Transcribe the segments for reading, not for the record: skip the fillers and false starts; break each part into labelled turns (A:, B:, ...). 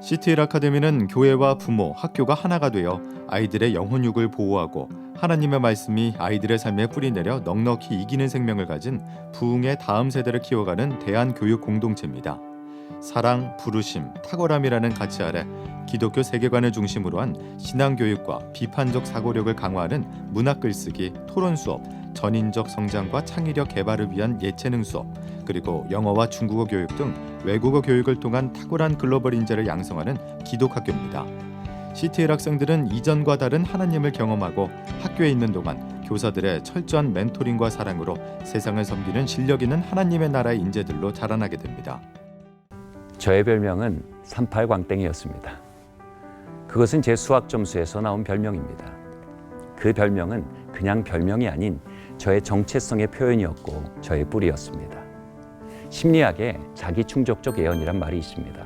A: CTL 아카데미는 교회와 부모, 학교가 하나가 되어 아이들의 영혼육을 보호하고 하나님의 말씀이 아이들의 삶에 뿌리내려 넉넉히 이기는 생명을 가진 부흥의 다음 세대를 키워가는 대한교육 공동체입니다. 사랑, 부르심, 탁월함이라는 가치 아래 기독교 세계관을 중심으로 한 신앙교육과 비판적 사고력을 강화하는 문학 글쓰기, 토론 수업, 전인적 성장과 창의력 개발을 위한 예체능 수업, 그리고 영어와 중국어 교육 등 외국어 교육을 통한 탁월한 글로벌 인재를 양성하는 기독학교입니다. CTL 학생들은 이전과 다른 하나님을 경험하고 학교에 있는 동안 교사들의 철저한 멘토링과 사랑으로 세상을 섬기는 실력 있는 하나님의 나라의 인재들로 자라나게 됩니다.
B: 저의 별명은 38광땡이였습니다. 그것은 제 수학 점수에서 나온 별명입니다. 그 별명은 그냥 별명이 아닌 저의 정체성의 표현이었고 저의 뿌리였습니다. 심리학에 자기충족적 예언이란 말이 있습니다.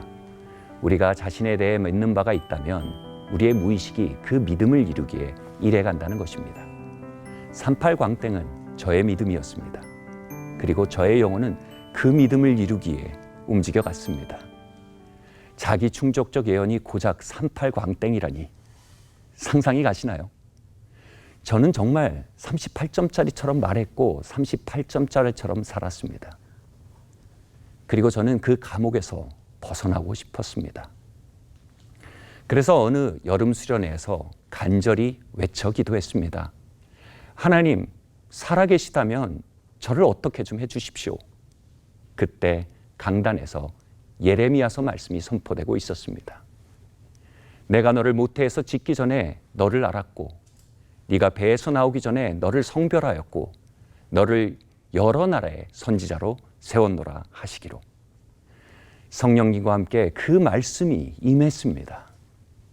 B: 우리가 자신에 대해 믿는 바가 있다면 우리의 무의식이 그 믿음을 이루기에 일해간다는 것입니다. 38광땡은 저의 믿음이었습니다. 그리고 저의 영혼은 그 믿음을 이루기에 움직여갔습니다. 자기충족적 예언이 고작 38광땡이라니 상상이 가시나요? 저는 정말 38점짜리처럼 말했고 38점짜리처럼 살았습니다. 그리고 저는 그 감옥에서 벗어나고 싶었습니다. 그래서 어느 여름 수련회에서 간절히 외쳐 기도했습니다. 하나님, 살아계시다면 저를 어떻게 좀 해주십시오. 그때 강단에서 예레미야서 말씀이 선포되고 있었습니다. 내가 너를 모태에서 짓기 전에 너를 알았고 네가 배에서 나오기 전에 너를 성별하였고 너를 여러 나라의 선지자로 세웠노라 하시기로. 성령님과 함께 그 말씀이 임했습니다.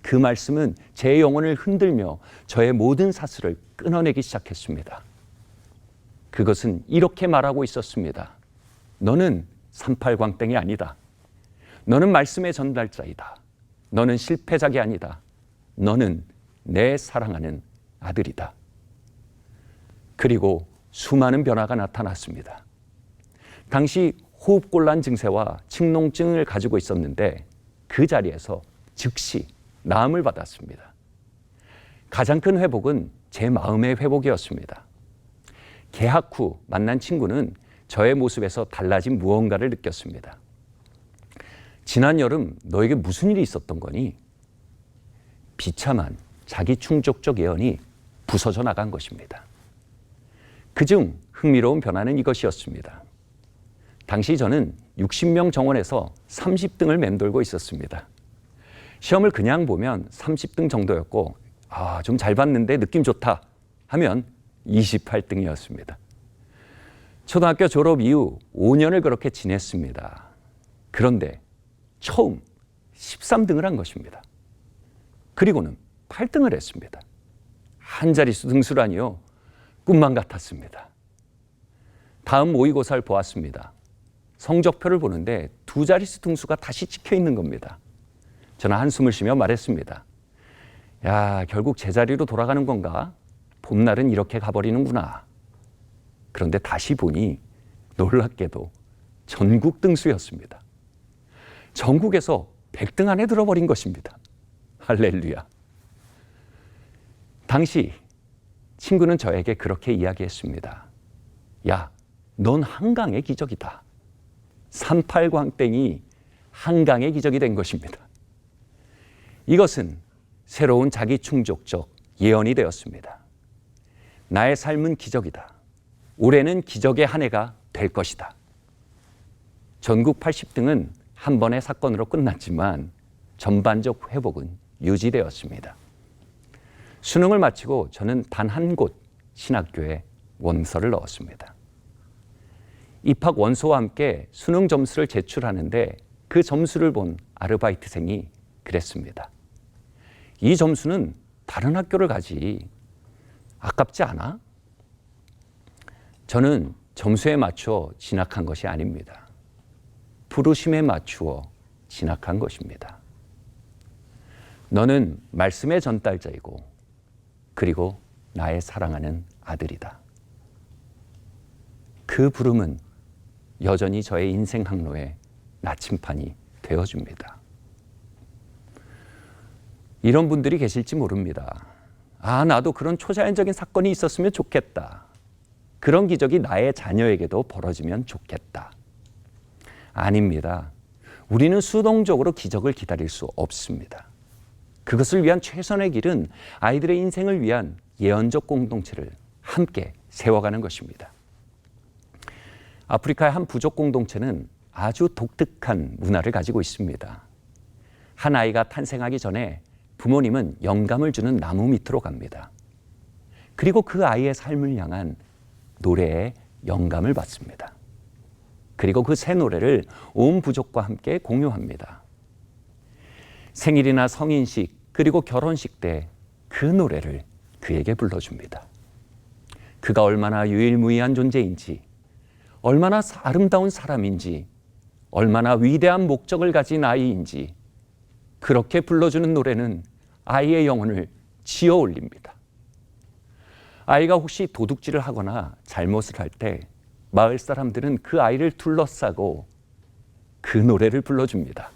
B: 그 말씀은 제 영혼을 흔들며 저의 모든 사슬을 끊어내기 시작했습니다. 그것은 이렇게 말하고 있었습니다. 너는 38광땡이 아니다. 너는 말씀의 전달자이다. 너는 실패작이 아니다. 너는 내 사랑하는 아들이다. 그리고 수많은 변화가 나타났습니다. 당시 호흡곤란 증세와 칙농증을 가지고 있었는데 그 자리에서 즉시 나음을 받았습니다. 가장 큰 회복은 제 마음의 회복이었습니다. 개학 후 만난 친구는 저의 모습에서 달라진 무언가를 느꼈습니다. 지난 여름 너에게 무슨 일이 있었던 거니? 비참한 자기 충족적 예언이 부서져 나간 것입니다. 그중 흥미로운 변화는 이것이었습니다. 당시 저는 60명 정원에서 30등을 맴돌고 있었습니다. 시험을 그냥 보면 30등 정도였고 좀 잘 봤는데 느낌 좋다 하면 28등이었습니다. 초등학교 졸업 이후 5년을 그렇게 지냈습니다. 그런데 처음 13등을 한 것입니다. 그리고는 8등을 했습니다. 한 자릿수 등수라니요, 꿈만 같았습니다. 다음 모의고사를 보았습니다. 성적표를 보는데 두 자릿수 등수가 다시 찍혀 있는 겁니다. 저는 한숨을 쉬며 말했습니다. 야, 결국 제자리로 돌아가는 건가? 봄날은 이렇게 가버리는구나. 그런데 다시 보니 놀랍게도 전국 등수였습니다. 전국에서 100등 안에 들어버린 것입니다. 할렐루야. 당시 친구는 저에게 그렇게 이야기했습니다. 야, 넌 한강의 기적이다. 38광땡이 한강의 기적이 된 것입니다. 이것은 새로운 자기충족적 예언이 되었습니다. 나의 삶은 기적이다. 올해는 기적의 한 해가 될 것이다. 전국 80등은 한 번의 사건으로 끝났지만 전반적 회복은 유지되었습니다. 수능을 마치고 저는 단 한 곳 신학교에 원서를 넣었습니다. 입학 원서와 함께 수능 점수를 제출하는데 그 점수를 본 아르바이트생이 그랬습니다. 이 점수는 다른 학교를 가지 아깝지 않아? 저는 점수에 맞추어 진학한 것이 아닙니다. 부르심에 맞추어 진학한 것입니다. 너는 말씀의 전달자이고 그리고 나의 사랑하는 아들이다. 그 부름은 여전히 저의 인생 항로에 나침판이 되어줍니다. 이런 분들이 계실지 모릅니다. 나도 그런 초자연적인 사건이 있었으면 좋겠다. 그런 기적이 나의 자녀에게도 벌어지면 좋겠다. 아닙니다. 우리는 수동적으로 기적을 기다릴 수 없습니다. 그것을 위한 최선의 길은 아이들의 인생을 위한 예언적 공동체를 함께 세워가는 것입니다. 아프리카의 한 부족 공동체는 아주 독특한 문화를 가지고 있습니다. 한 아이가 탄생하기 전에 부모님은 영감을 주는 나무 밑으로 갑니다. 그리고 그 아이의 삶을 향한 노래에 영감을 받습니다. 그리고 그 새 노래를 온 부족과 함께 공유합니다. 생일이나 성인식 그리고 결혼식 때 그 노래를 그에게 불러줍니다. 그가 얼마나 유일무이한 존재인지, 얼마나 아름다운 사람인지, 얼마나 위대한 목적을 가진 아이인지 그렇게 불러주는 노래는 아이의 영혼을 지어 올립니다. 아이가 혹시 도둑질을 하거나 잘못을 할 때 마을 사람들은 그 아이를 둘러싸고 그 노래를 불러줍니다.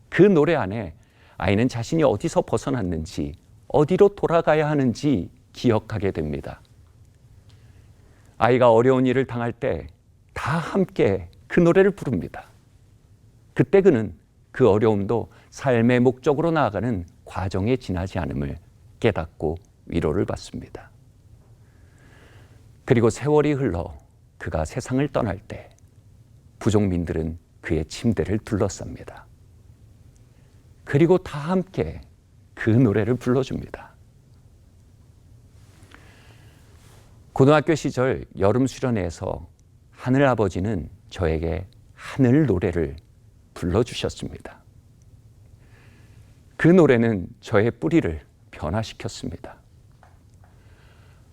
B: 그 노래 안에 아이는 자신이 어디서 벗어났는지, 어디로 돌아가야 하는지 기억하게 됩니다. 아이가 어려운 일을 당할 때 다 함께 그 노래를 부릅니다. 그때 그는 그 어려움도 삶의 목적으로 나아가는 과정에 지나지 않음을 깨닫고 위로를 받습니다. 그리고 세월이 흘러 그가 세상을 떠날 때 부족민들은 그의 침대를 둘러쌉니다. 그리고 다 함께 그 노래를 불러줍니다. 고등학교 시절 여름 수련회에서 하늘아버지는 저에게 하늘 노래를 불러주셨습니다. 그 노래는 저의 뿌리를 변화시켰습니다.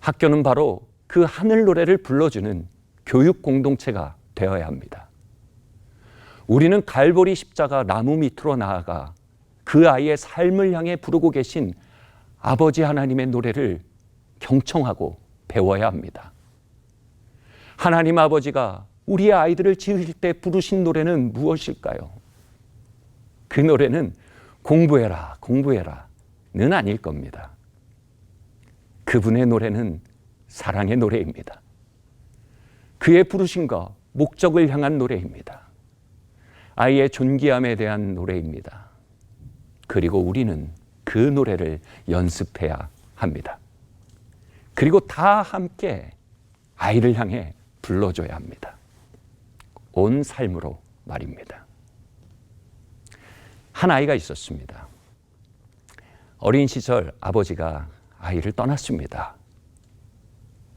B: 학교는 바로 그 하늘 노래를 불러주는 교육 공동체가 되어야 합니다. 우리는 갈보리 십자가 나무 밑으로 나아가 그 아이의 삶을 향해 부르고 계신 아버지 하나님의 노래를 경청하고 배워야 합니다. 하나님 아버지가 우리의 아이들을 지으실 때 부르신 노래는 무엇일까요? 그 노래는 공부해라, 공부해라는 아닐 겁니다. 그분의 노래는 사랑의 노래입니다. 그의 부르심과 목적을 향한 노래입니다. 아이의 존귀함에 대한 노래입니다. 그리고 우리는 그 노래를 연습해야 합니다. 그리고 다 함께 아이를 향해 불러줘야 합니다. 온 삶으로 말입니다. 한 아이가 있었습니다. 어린 시절 아버지가 아이를 떠났습니다.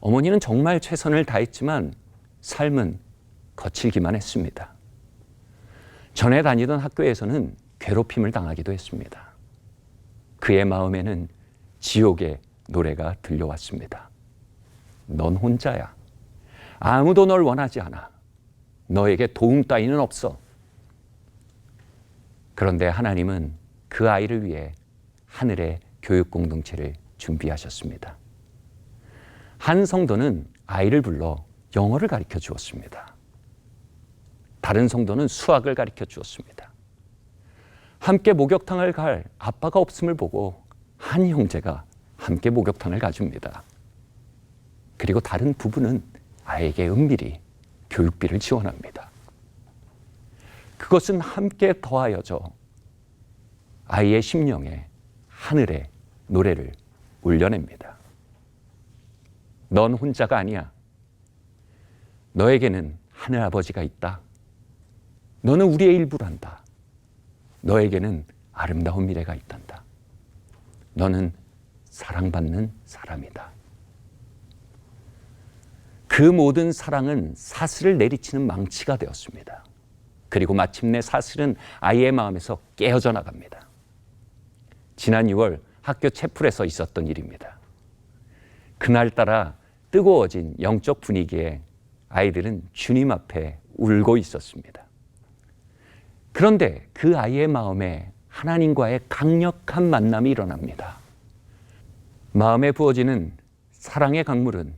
B: 어머니는 정말 최선을 다했지만 삶은 거칠기만 했습니다. 전에 다니던 학교에서는 괴롭힘을 당하기도 했습니다. 그의 마음에는 지옥의 노래가 들려왔습니다. 넌 혼자야. 아무도 널 원하지 않아. 너에게 도움 따위는 없어. 그런데 하나님은 그 아이를 위해 하늘의 교육 공동체를 준비하셨습니다. 한 성도는 아이를 불러 영어를 가르쳐 주었습니다. 다른 성도는 수학을 가르쳐 주었습니다. 함께 목욕탕을 갈 아빠가 없음을 보고 한 형제가 함께 목욕탕을 가줍니다. 그리고 다른 부부는 아이에게 은밀히 교육비를 지원합니다. 그것은 함께 더하여져 아이의 심령에 하늘의 노래를 울려냅니다. 넌 혼자가 아니야. 너에게는 하늘아버지가 있다. 너는 우리의 일부란다. 너에게는 아름다운 미래가 있단다. 너는 사랑받는 사람이다. 그 모든 사랑은 사슬을 내리치는 망치가 되었습니다. 그리고 마침내 사슬은 아이의 마음에서 깨어져 나갑니다. 지난 6월 학교 채플에서 있었던 일입니다. 그날따라 뜨거워진 영적 분위기에 아이들은 주님 앞에 울고 있었습니다. 그런데 그 아이의 마음에 하나님과의 강력한 만남이 일어납니다. 마음에 부어지는 사랑의 강물은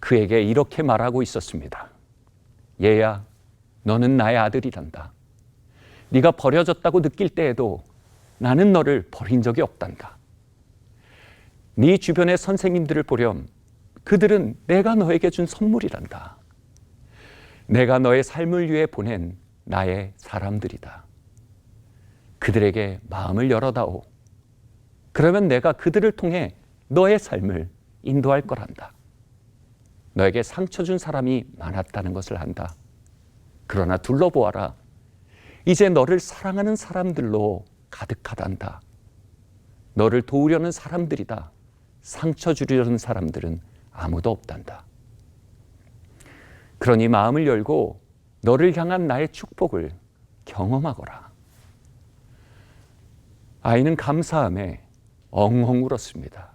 B: 그에게 이렇게 말하고 있었습니다. 얘야, 너는 나의 아들이란다. 네가 버려졌다고 느낄 때에도 나는 너를 버린 적이 없단다. 네 주변의 선생님들을 보렴. 그들은 내가 너에게 준 선물이란다. 내가 너의 삶을 위해 보낸 나의 사람들이다. 그들에게 마음을 열어다오. 그러면 내가 그들을 통해 너의 삶을 인도할 거란다. 너에게 상처 준 사람이 많았다는 것을 안다. 그러나 둘러보아라. 이제 너를 사랑하는 사람들로 가득하단다. 너를 도우려는 사람들이다. 상처 주려는 사람들은 아무도 없단다. 그러니 마음을 열고 너를 향한 나의 축복을 경험하거라. 아이는 감사함에 엉엉 울었습니다.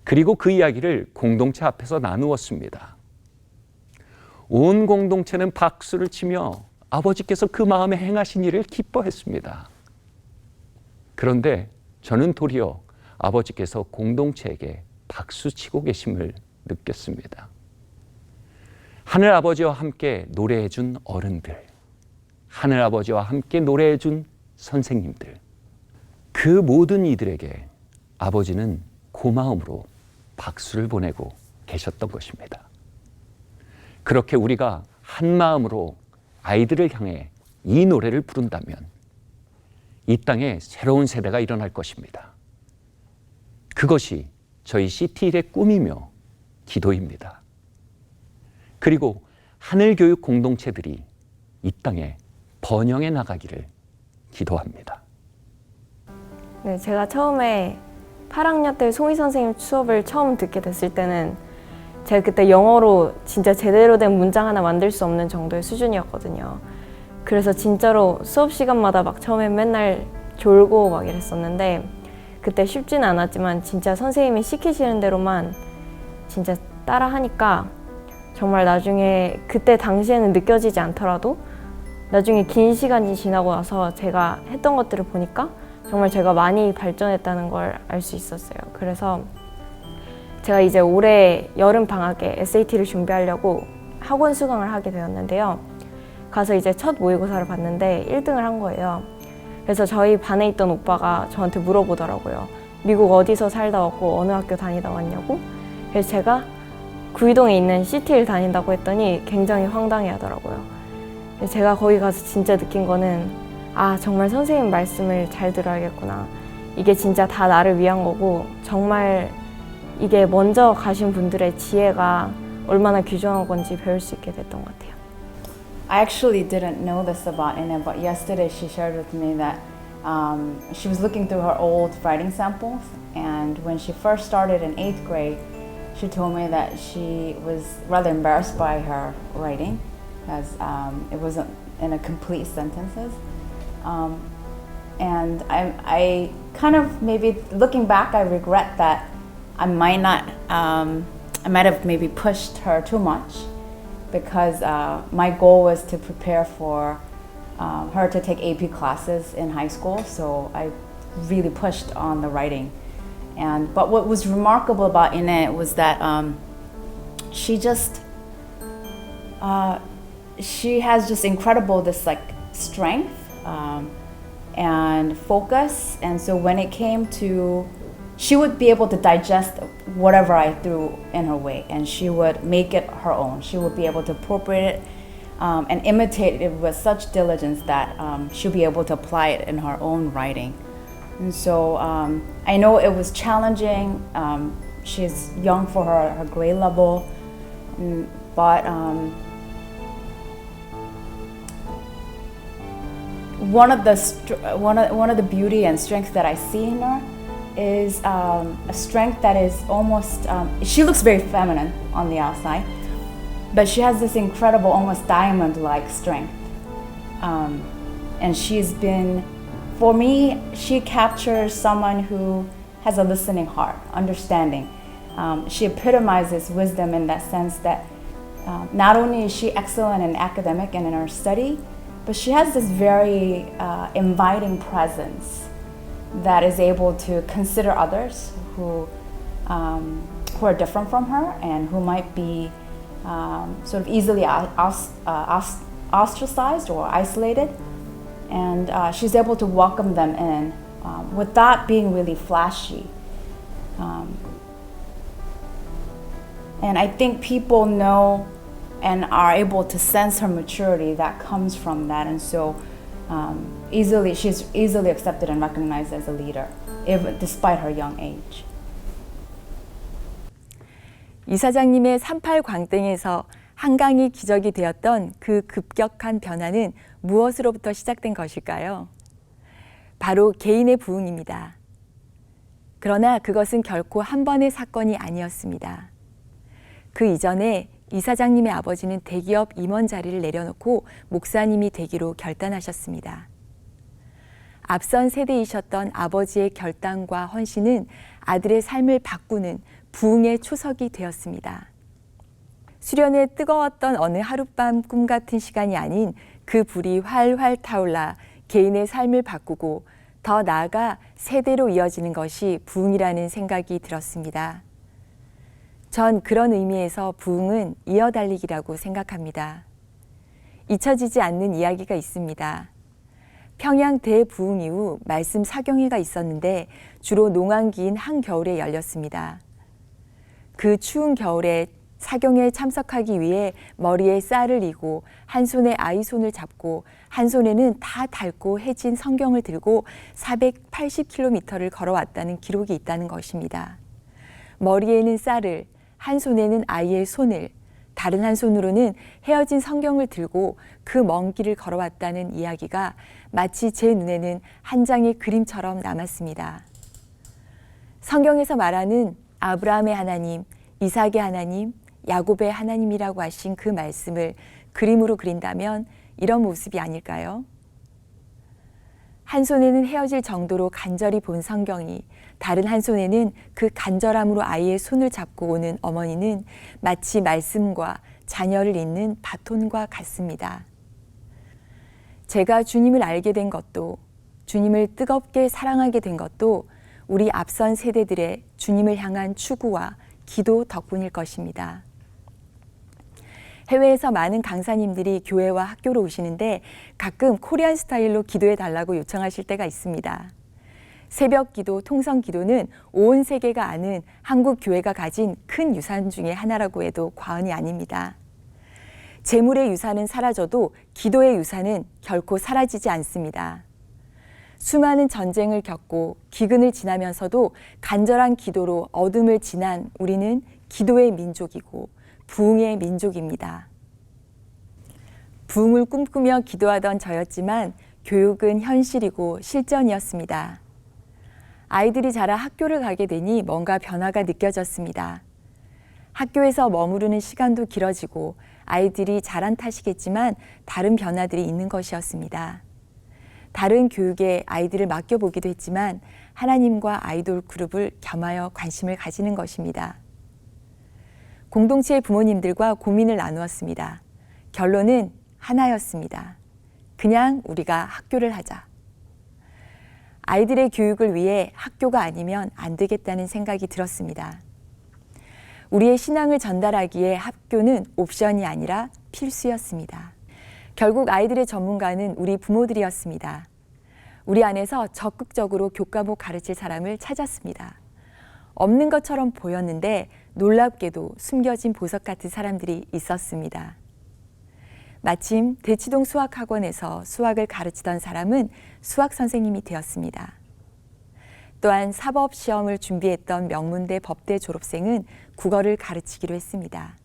B: 그리고 그 이야기를 공동체 앞에서 나누었습니다. 온 공동체는 박수를 치며 아버지께서 그 마음에 행하신 일을 기뻐했습니다. 그런데 저는 도리어 아버지께서 공동체에게 박수치고 계심을 느꼈습니다. 하늘아버지와 함께 노래해준 어른들, 하늘아버지와 함께 노래해준 선생님들, 그 모든 이들에게 아버지는 고마움으로 박수를 보내고 계셨던 것입니다. 그렇게 우리가 한 마음으로 아이들을 향해 이 노래를 부른다면 이 땅에 새로운 세대가 일어날 것입니다. 그것이 저희 CT일의 꿈이며 기도입니다. 그리고 하늘교육 공동체들이 이 땅에 번영해 나가기를 기도합니다.
C: 네, 제가 처음에 8학년 때 송희 선생님 수업을 처음 듣게 됐을 때는 제가 그때 영어로 진짜 제대로 된 문장 하나 만들 수 없는 정도의 수준이었거든요. 그래서 진짜로 수업 시간마다 막 처음엔 맨날 졸고 막 이랬었는데 그때 쉽지는 않았지만 진짜 선생님이 시키시는 대로만 진짜 따라 하니까 정말 나중에 그때 당시에는 느껴지지 않더라도 나중에 긴 시간이 지나고 나서 제가 했던 것들을 보니까 정말 제가 많이 발전했다는 걸 알 수 있었어요. 그래서 제가 이제 올해 여름 방학에 SAT를 준비하려고 학원 수강을 하게 되었는데요. 가서 이제 첫 모의고사를 봤는데 1등을 한 거예요. 그래서 저희 반에 있던 오빠가 저한테 물어보더라고요. 미국 어디서 살다 왔고 어느 학교 다니다 왔냐고. 그래서 제가 구이동에 있는 CT를 다닌다고 했더니 굉장히 황당해 하더라고요. 그래서 제가 거기 가서 진짜 느낀 거는 아, 정말 선생님 말씀을 잘 들어야겠구나. 이게 진짜 다 나를 위한 거고 정말 이게 먼저 가신 분들의 지혜가 얼마나 귀중한 건지 배울 수 있게 됐던 것 같아요.
D: I actually didn't know this about Ina, but yesterday she shared with me that she was looking through her old writing samples, and when she first started in 8th grade, she told me that she was rather embarrassed by her writing, as it wasn't in a complete sentences. And I kind of maybe looking back, I regret that I might have maybe pushed her too much, because my goal was to prepare for her to take AP classes in high school, so I really pushed on the writing. But what was remarkable about Ine was that she has just incredible this like strength and focus, and so when it came to, she would be able to digest whatever I threw in her way, and she would make it her own. She would be able to appropriate it and imitate it with such diligence that she'll be able to apply it in her own writing. And so I know it was challenging. She's young for her grade level, but one of the beauty and strength that I see in her is a strength that is almost, she looks very feminine on the outside, but she has this incredible, almost diamond-like strength. And she's been, for me, she captures someone who has a listening heart, understanding. She epitomizes wisdom in that sense that not only is she excellent in academic and in her study, but she has this very inviting presence that is able to consider others who are different from her and who might be sort of easily ostracized or isolated. and she's able to welcome them in without being really flashy. And I think people know and are able to sense her maturity that comes from that, and so she's easily accepted and recognized as a leader, despite her young age.
E: 이사장님의 38 광땡에서 한강이 기적이 되었던 그 급격한 변화는 무엇으로부터 시작된 것일까요? 바로 개인의 부흥입니다. 그러나 그것은 결코 한 번의 사건이 아니었습니다. 그 이전에 이사장님의 아버지는 대기업 임원 자리를 내려놓고 목사님이 되기로 결단하셨습니다. 앞선 세대이셨던 아버지의 결단과 헌신은 아들의 삶을 바꾸는 부흥의 초석이 되었습니다. 수련회 뜨거웠던 어느 하룻밤 꿈 같은 시간이 아닌 그 불이 활활 타올라 개인의 삶을 바꾸고 더 나아가 세대로 이어지는 것이 부흥이라는 생각이 들었습니다. 전 그런 의미에서 부흥은 이어달리기라고 생각합니다. 잊혀지지 않는 이야기가 있습니다. 평양 대부흥 이후 말씀 사경회가 있었는데 주로 농한기인 한겨울에 열렸습니다. 그 추운 겨울에 사경회에 참석하기 위해 머리에 쌀을 이고 한 손에 아이 손을 잡고 한 손에는 다 닳고 해진 성경을 들고 480km를 걸어왔다는 기록이 있다는 것입니다. 머리에는 쌀을, 한 손에는 아이의 손을, 다른 한 손으로는 헤어진 성경을 들고 그 먼 길을 걸어왔다는 이야기가 마치 제 눈에는 한 장의 그림처럼 남았습니다. 성경에서 말하는 아브라함의 하나님, 이삭의 하나님, 야곱의 하나님이라고 하신 그 말씀을 그림으로 그린다면 이런 모습이 아닐까요? 한 손에는 헤어질 정도로 간절히 본 성경이, 다른 한 손에는 그 간절함으로 아이의 손을 잡고 오는 어머니는 마치 말씀과 자녀를 잇는 바톤과 같습니다. 제가 주님을 알게 된 것도, 주님을 뜨겁게 사랑하게 된 것도 우리 앞선 세대들의 주님을 향한 추구와 기도 덕분일 것입니다. 해외에서 많은 강사님들이 교회와 학교로 오시는데 가끔 코리안 스타일로 기도해 달라고 요청하실 때가 있습니다. 새벽 기도, 통성 기도는 온 세계가 아는 한국 교회가 가진 큰 유산 중에 하나라고 해도 과언이 아닙니다. 재물의 유산은 사라져도 기도의 유산은 결코 사라지지 않습니다. 수많은 전쟁을 겪고 기근을 지나면서도 간절한 기도로 어둠을 지난 우리는 기도의 민족이고 부흥의 민족입니다. 부흥을 꿈꾸며 기도하던 저였지만 교육은 현실이고 실전이었습니다. 아이들이 자라 학교를 가게 되니 뭔가 변화가 느껴졌습니다. 학교에서 머무르는 시간도 길어지고 아이들이 자란 탓이겠지만 다른 변화들이 있는 것이었습니다. 다른 교육에 아이들을 맡겨보기도 했지만 하나님과 아이돌 그룹을 겸하여 관심을 가지는 것입니다. 공동체의 부모님들과 고민을 나누었습니다. 결론은 하나였습니다. 그냥 우리가 학교를 하자. 아이들의 교육을 위해 학교가 아니면 안 되겠다는 생각이 들었습니다. 우리의 신앙을 전달하기에 학교는 옵션이 아니라 필수였습니다. 결국 아이들의 전문가는 우리 부모들이었습니다. 우리 안에서 적극적으로 교과목 가르칠 사람을 찾았습니다. 없는 것처럼 보였는데 놀랍게도 숨겨진 보석 같은 사람들이 있었습니다. 마침 대치동 수학학원에서 수학을 가르치던 사람은 수학 선생님이 되었습니다. 또한 사법시험을 준비했던 명문대 법대 졸업생은 국어를 가르치기로 했습니다.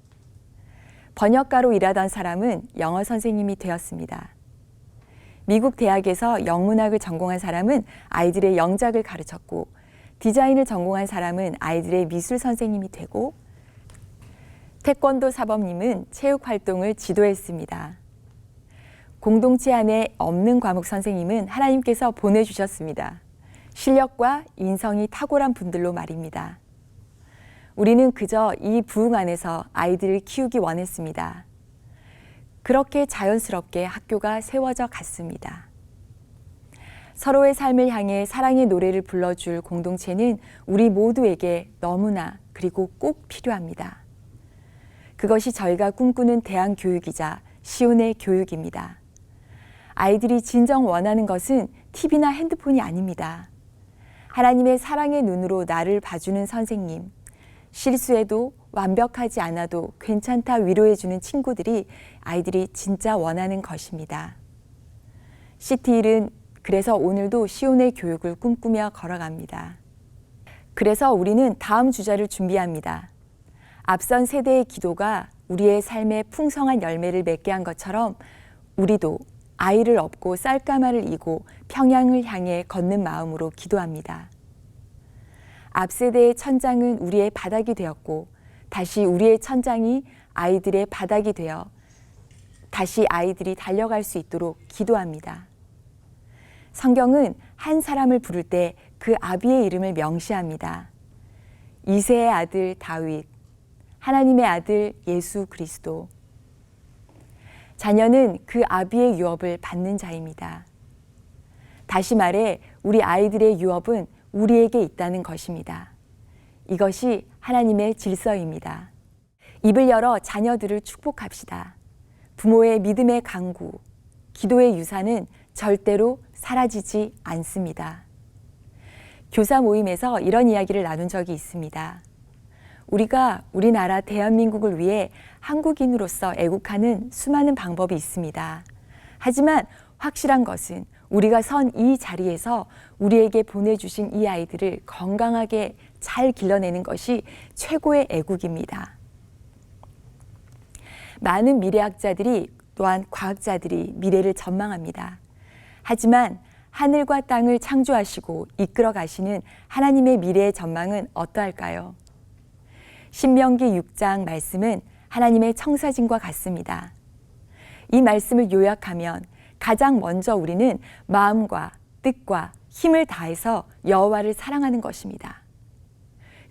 E: 번역가로 일하던 사람은 영어 선생님이 되었습니다. 미국 대학에서 영문학을 전공한 사람은 아이들의 영작을 가르쳤고 디자인을 전공한 사람은 아이들의 미술 선생님이 되고 태권도 사범님은 체육 활동을 지도했습니다. 공동체 안에 없는 과목 선생님은 하나님께서 보내주셨습니다. 실력과 인성이 탁월한 분들로 말입니다. 우리는 그저 이 부흥 안에서 아이들을 키우기 원했습니다. 그렇게 자연스럽게 학교가 세워져 갔습니다. 서로의 삶을 향해 사랑의 노래를 불러줄 공동체는 우리 모두에게 너무나 그리고 꼭 필요합니다. 그것이 저희가 꿈꾸는 대안교육이자 시온의 교육입니다. 아이들이 진정 원하는 것은 TV나 핸드폰이 아닙니다. 하나님의 사랑의 눈으로 나를 봐주는 선생님, 실수해도 완벽하지 않아도 괜찮다 위로해주는 친구들이 아이들이 진짜 원하는 것입니다. CT1은 그래서 오늘도 시온의 교육을 꿈꾸며 걸어갑니다. 그래서 우리는 다음 주자를 준비합니다. 앞선 세대의 기도가 우리의 삶에 풍성한 열매를 맺게 한 것처럼 우리도 아이를 업고 쌀가마를 이고 평양을 향해 걷는 마음으로 기도합니다. 앞 세대의 천장은 우리의 바닥이 되었고 다시 우리의 천장이 아이들의 바닥이 되어 다시 아이들이 달려갈 수 있도록 기도합니다. 성경은 한 사람을 부를 때 그 아비의 이름을 명시합니다. 이새의 아들 다윗, 하나님의 아들 예수 그리스도. 자녀는 그 아비의 유업을 받는 자입니다. 다시 말해 우리 아이들의 유업은 우리에게 있다는 것입니다. 이것이 하나님의 질서입니다. 입을 열어 자녀들을 축복합시다. 부모의 믿음의 강구, 기도의 유산은 절대로 사라지지 않습니다. 교사 모임에서 이런 이야기를 나눈 적이 있습니다. 우리가 우리나라 대한민국을 위해 한국인으로서 애국하는 수많은 방법이 있습니다. 하지만 확실한 것은 우리가 선 이 자리에서 우리에게 보내주신 이 아이들을 건강하게 잘 길러내는 것이 최고의 애국입니다. 많은 미래학자들이 또한 과학자들이 미래를 전망합니다. 하지만 하늘과 땅을 창조하시고 이끌어 가시는 하나님의 미래의 전망은 어떠할까요? 신명기 6장 말씀은 하나님의 청사진과 같습니다. 이 말씀을 요약하면 가장 먼저 우리는 마음과 뜻과 힘을 다해서 여호와를 사랑하는 것입니다.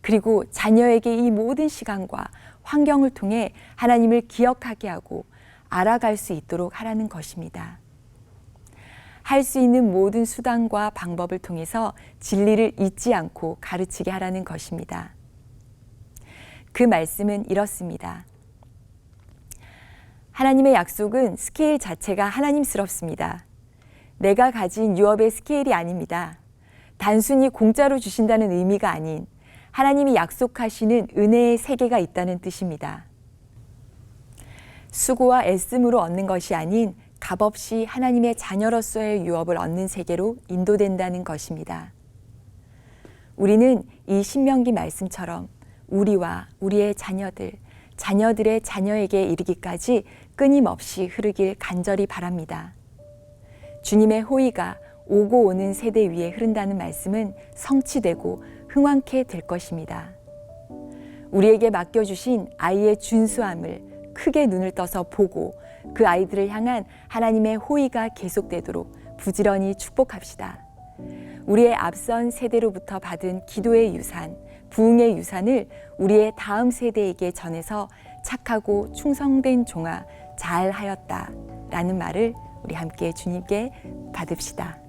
E: 그리고 자녀에게 이 모든 시간과 환경을 통해 하나님을 기억하게 하고 알아갈 수 있도록 하라는 것입니다. 할 수 있는 모든 수단과 방법을 통해서 진리를 잊지 않고 가르치게 하라는 것입니다. 그 말씀은 이렇습니다. 하나님의 약속은 스케일 자체가 하나님스럽습니다. 내가 가진 유업의 스케일이 아닙니다. 단순히 공짜로 주신다는 의미가 아닌 하나님이 약속하시는 은혜의 세계가 있다는 뜻입니다. 수고와 애씀으로 얻는 것이 아닌 값없이 하나님의 자녀로서의 유업을 얻는 세계로 인도된다는 것입니다. 우리는 이 신명기 말씀처럼 우리와 우리의 자녀들, 자녀들의 자녀에게 이르기까지 끊임없이 흐르길 간절히 바랍니다. 주님의 호의가 오고 오는 세대 위에 흐른다는 말씀은 성취되고 흥왕케 될 것입니다. 우리에게 맡겨주신 아이의 준수함을 크게 눈을 떠서 보고 그 아이들을 향한 하나님의 호의가 계속되도록 부지런히 축복합시다. 우리의 앞선 세대로부터 받은 기도의 유산, 부흥의 유산을 우리의 다음 세대에게 전해서 착하고 충성된 종아 잘 하였다 라는 말을 우리 함께 주님께 받읍시다.